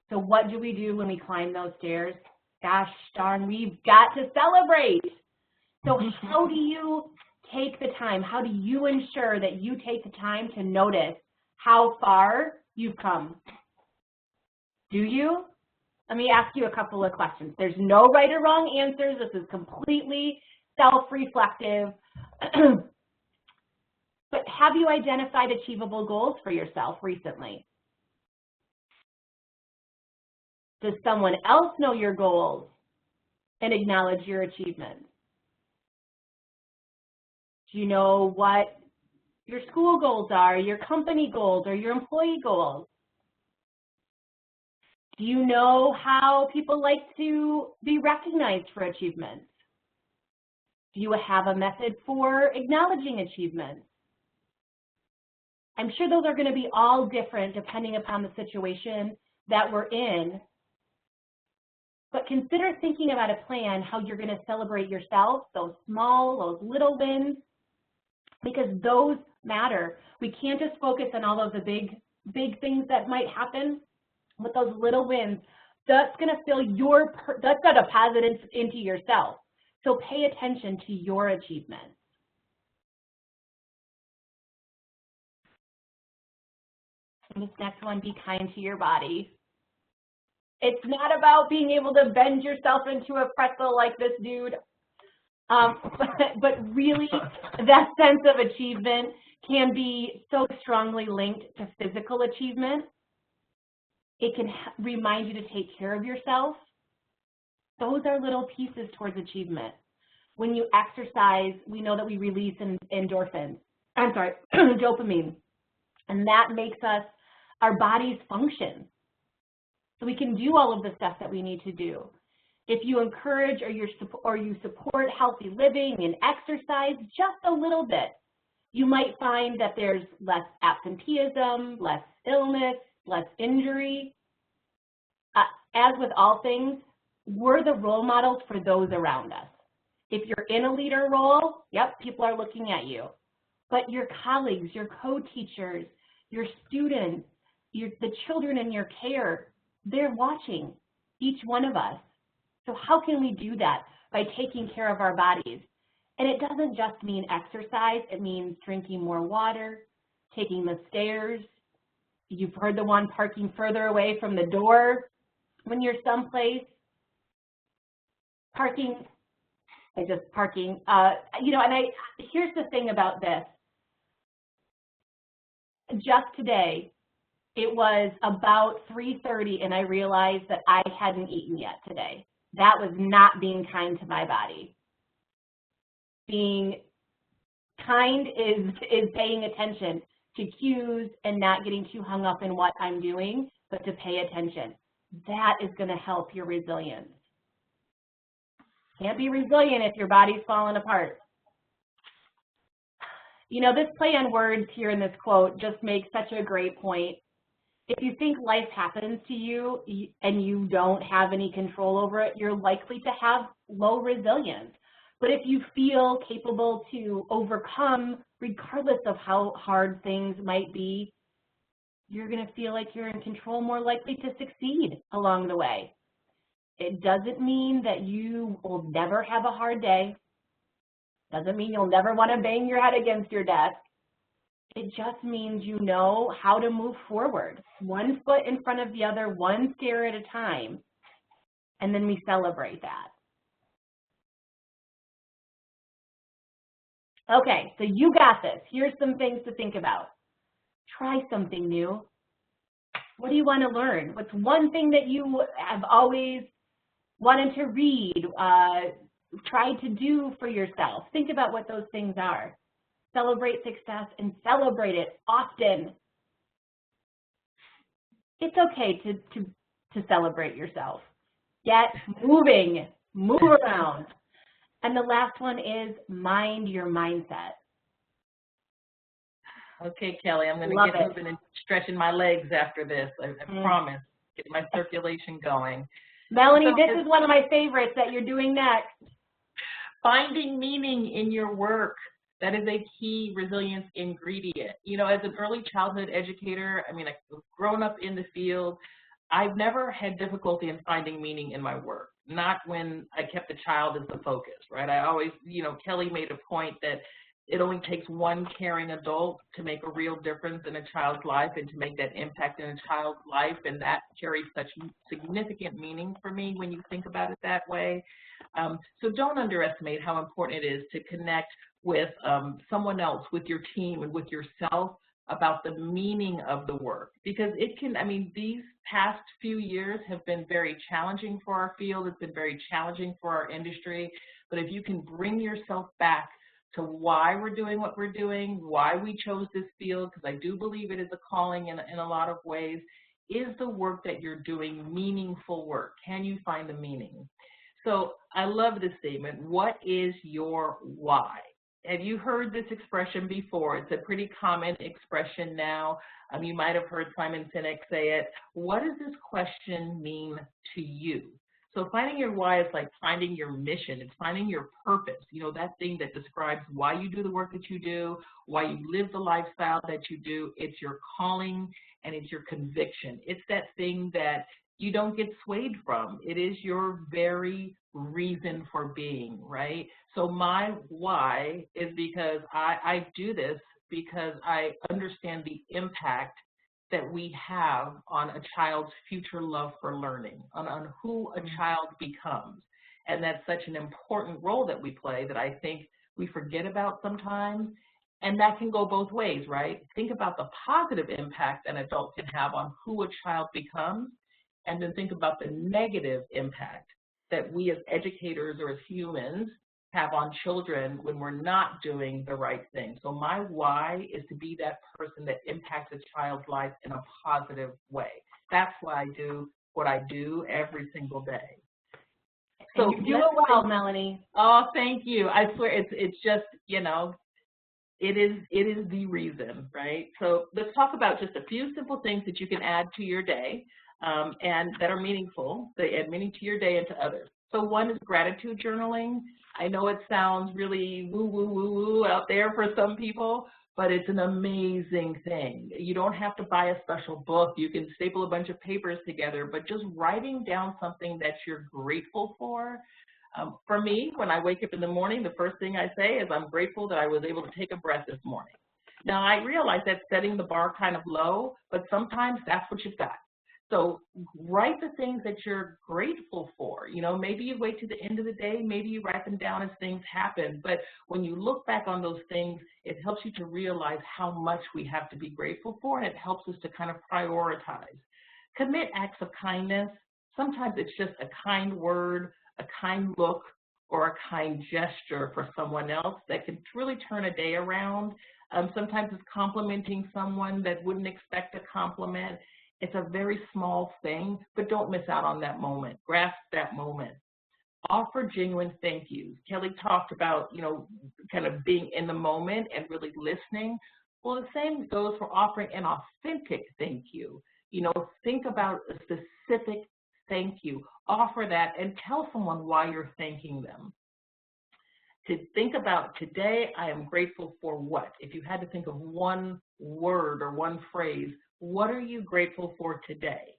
So what do we do when we climb those stairs? Gosh darn, we've got to celebrate. So how do you take the time? How do you ensure that you take the time to notice how far you've come? Do you? let me ask you a couple of questions. There's no right or wrong answers. This is completely self-reflective. But have you identified achievable goals for yourself recently? Does someone else know your goals and acknowledge your achievements? Do you know what your school goals are, your company goals, or your employee goals? Do you know how people like to be recognized for achievements? Do you have a method for acknowledging achievements? I'm sure those are going to be all different depending upon the situation that we're in. But consider thinking about a plan, how you're going to celebrate yourself, those small, those little wins, because those matter. We can't just focus on all of the big things that might happen, but those little wins, that's going to fill that's going to deposit into yourself. So pay attention to your achievements. And this next one, be kind to your body. It's not about being able to bend yourself into a pretzel like this dude, but really that sense of achievement can be so strongly linked to physical achievement. It can remind you to take care of yourself. Those are little pieces towards achievement. When you exercise, we know that we release dopamine, and that makes our bodies function. So we can do all of the stuff that we need to do. If you encourage or you support healthy living and exercise just a little bit, you might find that there's less absenteeism, less illness, less injury. As with all things, we're the role models for those around us. If you're in a leader role, yep, people are looking at you. But your colleagues, your co-teachers, your students, the children in your care, they're watching each one of us. So how can we do that? By taking care of our bodies. And it doesn't just mean exercise. It means drinking more water, taking the stairs. You've heard the one, parking further away from the door when you're someplace. Parking. And here's the thing about this. Just today, it was about 3:30 and I realized that I hadn't eaten yet today. That was not being kind to my body. Being kind is paying attention to cues and not getting too hung up in what I'm doing, but to pay attention. That is going to help your resilience. Can't be resilient if your body's falling apart. You know, this play on words here in this quote just makes such a great point. If you think life happens to you and you don't have any control over it, you're likely to have low resilience. But if you feel capable to overcome, regardless of how hard things might be, you're going to feel like you're in control, more likely to succeed along the way. It doesn't mean that you will never have a hard day. Doesn't mean you'll never want to bang your head against your desk. It just means you know how to move forward, one foot in front of the other, one stair at a time, and then we celebrate that. Okay, so you got this. Here's some things to think about. Try something new. What do you want to learn? What's one thing that you have always wanted to read, tried to do for yourself? Think about what those things are. Celebrate success and celebrate it often. It's okay to celebrate yourself. Get moving, move around. And the last one is mind your mindset. Okay, Kelly, I'm going to get moving and stretching my legs after this. I promise. Get my circulation going. Melanie, this is one of my favorites that you're doing next. Finding meaning in your work. That is a key resilience ingredient. You know, as an early childhood educator, I mean, I've grown up in the field. I've never had difficulty in finding meaning in my work, not when I kept the child as the focus, right? I always, you know, Kelly made a point that it only takes one caring adult to make a real difference in a child's life and to make that impact in a child's life, and that carries such significant meaning for me when you think about it that way. So don't underestimate how important it is to connect with someone else, with your team and with yourself about the meaning of the work, because it can, I mean, these past few years have been very challenging for our field. It's been very challenging for our industry, but if you can bring yourself back to why we're doing what we're doing, why we chose this field, because I do believe it is a calling in a lot of ways. Is the work that you're doing meaningful work? Can you find the meaning? So I love this statement. What is your why? Have you heard this expression before? It's a pretty common expression now. You might have heard Simon Sinek say it. What does this question mean to you? So finding your why is like finding your mission. It's finding your purpose, you know, that thing that describes why you do the work that you do, why you live the lifestyle that you do. It's your calling and it's your conviction. It's that thing that you don't get swayed from. It is your very reason for being, right? So my why is because I do this because I understand the impact that we have on a child's future love for learning, on who a child becomes. And that's such an important role that we play that I think we forget about sometimes. And that can go both ways, right? Think about the positive impact an adult can have on who a child becomes, and then think about the negative impact that we as educators or as humans have on children when we're not doing the right thing. So my why is to be that person that impacts a child's life in a positive way. That's why I do what I do every single day. So you do it well, Melony. Oh, thank you. I swear it's just, you know, it is the reason, right? So let's talk about just a few simple things that you can add to your day and that are meaningful. They add meaning to your day and to others. So one is gratitude journaling. I know it sounds really woo out there for some people, but it's an amazing thing. You don't have to buy a special book. You can staple a bunch of papers together, but just writing down something that you're grateful for. For me, when I wake up in the morning, the first thing I say is I'm grateful that I was able to take a breath this morning. Now, I realize that's setting the bar kind of low, but sometimes that's what you've got. So write the things that you're grateful for. You know, maybe you wait to the end of the day, maybe you write them down as things happen. But when you look back on those things, it helps you to realize how much we have to be grateful for, and it helps us to kind of prioritize. Commit acts of kindness. Sometimes it's just a kind word, a kind look, or a kind gesture for someone else that can really turn a day around. Sometimes it's complimenting someone that wouldn't expect a compliment. It's a very small thing, but don't miss out on that moment. Grasp that moment. Offer genuine thank yous. Kelly talked about, you know, kind of being in the moment and really listening. Well, the same goes for offering an authentic thank you. You know, think about a specific thank you. Offer that and tell someone why you're thanking them. To think about today, I am grateful for what? If you had to think of one word or one phrase, what are you grateful for today?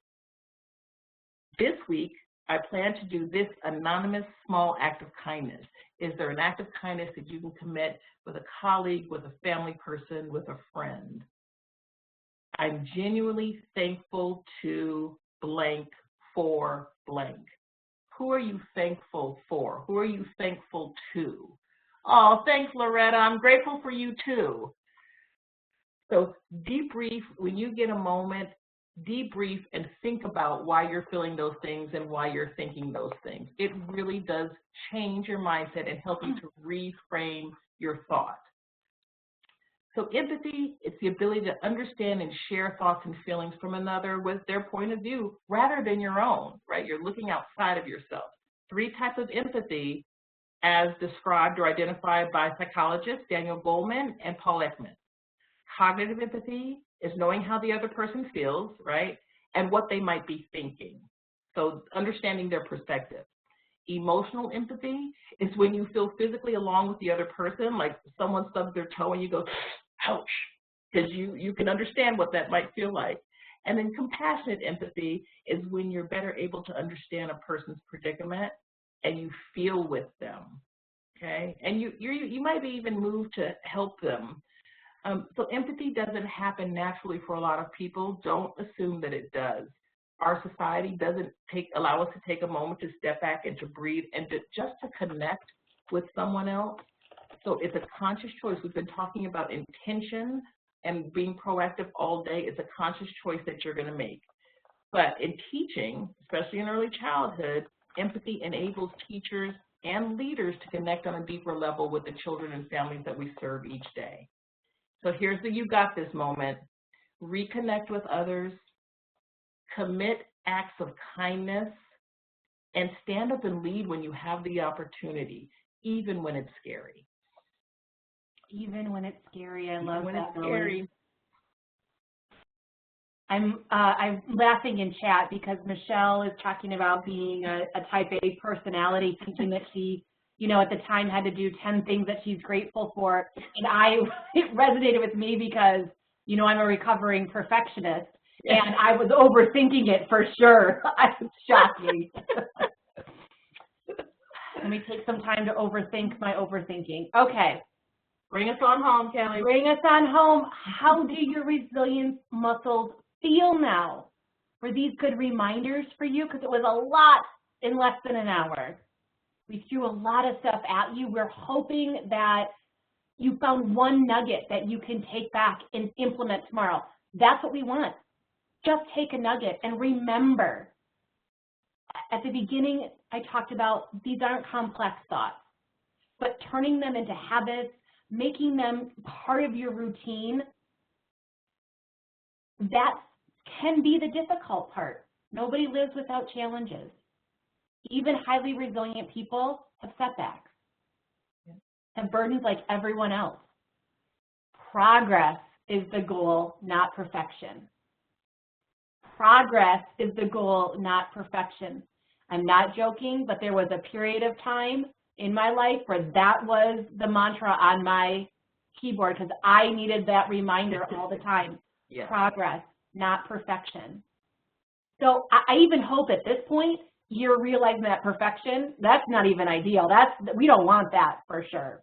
This week, I plan to do this anonymous small act of kindness. Is there an act of kindness that you can commit with a colleague, with a family person, with a friend? I'm genuinely thankful to blank for blank. Who are you thankful for? Who are you thankful to? Oh, thanks, Loretta. I'm grateful for you too. So debrief, when you get a moment, debrief and think about why you're feeling those things and why you're thinking those things. It really does change your mindset and help you to reframe your thought. So empathy, it's the ability to understand and share thoughts and feelings from another with their point of view rather than your own, right? You're looking outside of yourself. 3 types of empathy as described or identified by psychologists Daniel Goleman and Paul Ekman. Cognitive empathy is knowing how the other person feels, right, and what they might be thinking. So understanding their perspective. Emotional empathy is when you feel physically along with the other person, like someone stubs their toe and you go, ouch, because you can understand what that might feel like. And then compassionate empathy is when you're better able to understand a person's predicament and you feel with them. okay? And you might be even moved to help them. So empathy doesn't happen naturally for a lot of people. Don't assume that it does. Our society doesn't allow us to take a moment to step back and to breathe and just to connect with someone else. So it's a conscious choice. We've been talking about intention and being proactive all day. It's a conscious choice that you're going to make. But in teaching, especially in early childhood, empathy enables teachers and leaders to connect on a deeper level with the children and families that we serve each day. So here's the you got this moment. Reconnect with others, commit acts of kindness, and stand up and lead when you have the opportunity, even when it's scary. Even when it's scary. I love when that. It's scary. I'm laughing in chat because Michelle is talking about being a type A personality, thinking that she, you know, at the time had to do 10 things that she's grateful for. And it resonated with me because, you know, I'm a recovering perfectionist. Yes. And I was overthinking it for sure. It's shocking. Let me take some time to overthink my overthinking. Okay. Bring us on home, Kelly. Bring us on home. How do your resilience muscles feel now? Were these good reminders for you? Because it was a lot in less than an hour. We threw a lot of stuff at you. We're hoping that you found one nugget that you can take back and implement tomorrow. That's what we want. Just take a nugget and remember. At the beginning, I talked about these aren't complex thoughts, but turning them into habits, making them part of your routine, that can be the difficult part. Nobody lives without challenges. Even highly resilient people have setbacks, have burdens like everyone else. Progress is the goal, not perfection. Progress is the goal, not perfection. I'm not joking, but there was a period of time in my life where that was the mantra on my keyboard because I needed that reminder all the time. Yeah. Progress, not perfection. So I even hope at this point you're realizing that perfection, that's not even ideal. We don't want that for sure.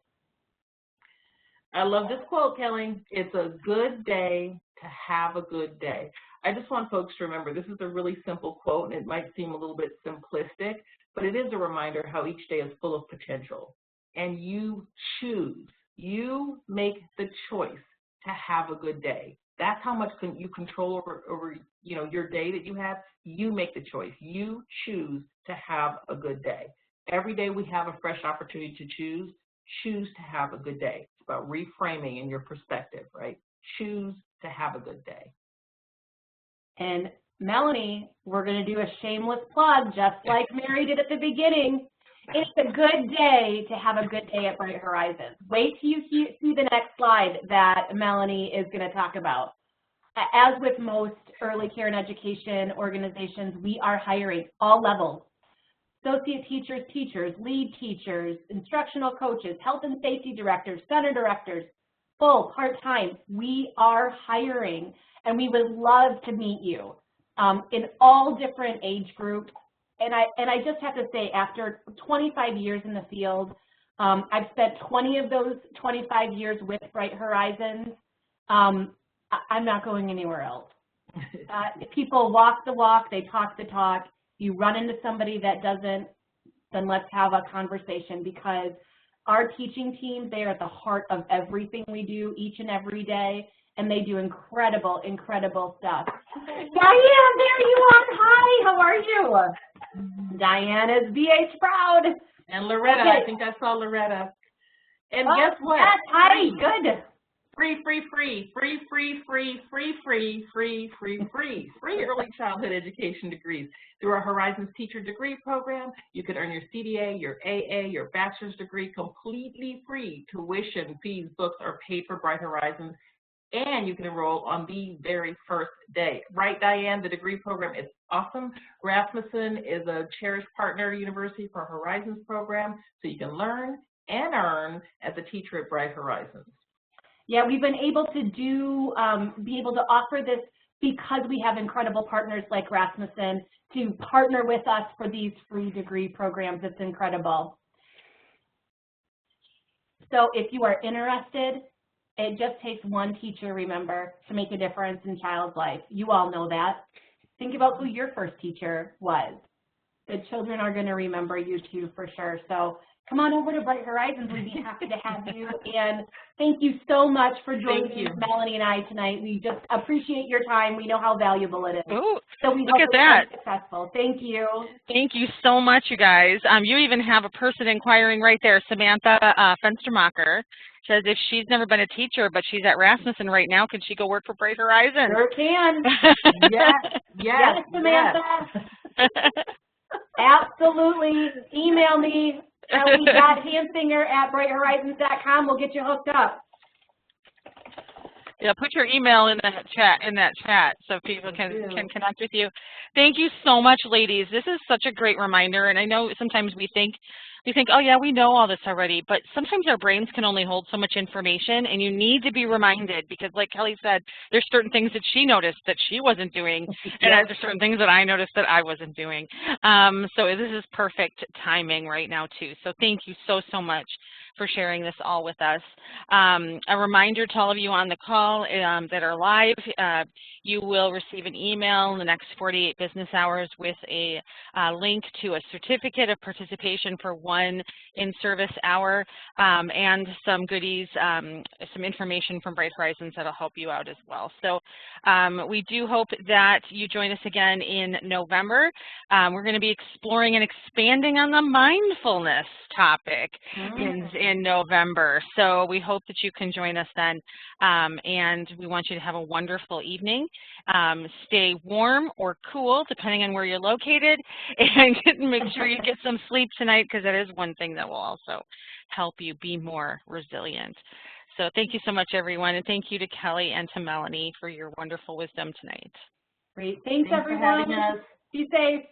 I love this quote, Kelly. It's a good day to have a good day. I just want folks to remember this is a really simple quote, and it might seem a little bit simplistic, but it is a reminder how each day is full of potential. And you choose, you make the choice to have a good day. That's how much you control over your day that you have. You make the choice. You choose to have a good day. Every day we have a fresh opportunity to choose. Choose to have a good day. It's about reframing in your perspective, right? Choose to have a good day. And Melony, we're going to do a shameless plug, just like Mary did at the beginning. It's a good day to have a good day at Bright Horizons. Wait till you see the next slide that Melony is going to talk about. As with most early care and education organizations, we are hiring all levels. Associate teachers, lead teachers, instructional coaches, health and safety directors, center directors, full, part-time. We are hiring, and we would love to meet you in all different age groups. And I just have to say, after 25 years in the field, I've spent 20 of those 25 years with Bright Horizons. I'm not going anywhere else. People walk the walk, they talk the talk. You run into somebody that doesn't, then let's have a conversation, because our teaching teams, they are at the heart of everything we do each and every day, and they do incredible, incredible stuff. Diane, there you are. Hi, how are you? Diane is BH proud. And Loretta, okay. I think I saw Loretta. And oh, guess what? Yes, hi, good. Free early childhood education degrees. Through our Horizons Teacher Degree Program, you can earn your CDA, your AA, your bachelor's degree completely free. Tuition, fees, books are paid for Bright Horizons, and you can enroll on the very first day. Right, Diane? The degree program is awesome. Rasmussen is a cherished partner university for Horizons program, so you can learn and earn as a teacher at Bright Horizons. Yeah, we've been able to be able to offer this because we have incredible partners like Rasmussen to partner with us for these free degree programs. It's incredible. So if you are interested, it just takes one teacher, remember, to make a difference in a child's life. You all know that. Think about who your first teacher was. The children are going to remember you too, for sure. So come on over to Bright Horizons. We'd be happy to have you. And thank you so much for joining Melanie and I tonight. We just appreciate your time. We know how valuable it is. Ooh, so we look hope at that. Successful. Thank you. Thank you so much, you guys. You even have a person inquiring right there, Samantha Fenstermacher. Says if she's never been a teacher, but she's at Rasmussen right now, can she go work for Bright Horizons? Sure can. Yes, Samantha. Absolutely. Email me, Hansinger@brighthorizons.com. We'll get you hooked up. Yeah, put your email in that chat so people can connect with you. Thank you so much, ladies. This is such a great reminder, and I know sometimes we think, oh yeah, we know all this already, but sometimes our brains can only hold so much information, and you need to be reminded because, like Kelly said, there's certain things that she noticed that she wasn't doing, and there's certain things that I noticed that I wasn't doing. So this is perfect timing right now too. So thank you so much for sharing this all with us. A reminder to all of you on the call that are live, you will receive an email in the next 48 business hours with a link to a certificate of participation for 1 in-service hour and some goodies, some information from Bright Horizons that'll help you out as well. So we do hope that you join us again in November. We're going to be exploring and expanding on the mindfulness topic in November. So we hope that you can join us then, and we want you to have a wonderful evening. Stay warm or cool, depending on where you're located, and make sure you get some sleep tonight, because that is one thing that will also help you be more resilient. So thank you so much, everyone, and thank you to Kelly and to Melanie for your wonderful wisdom tonight. Great. Thanks everyone. Be safe.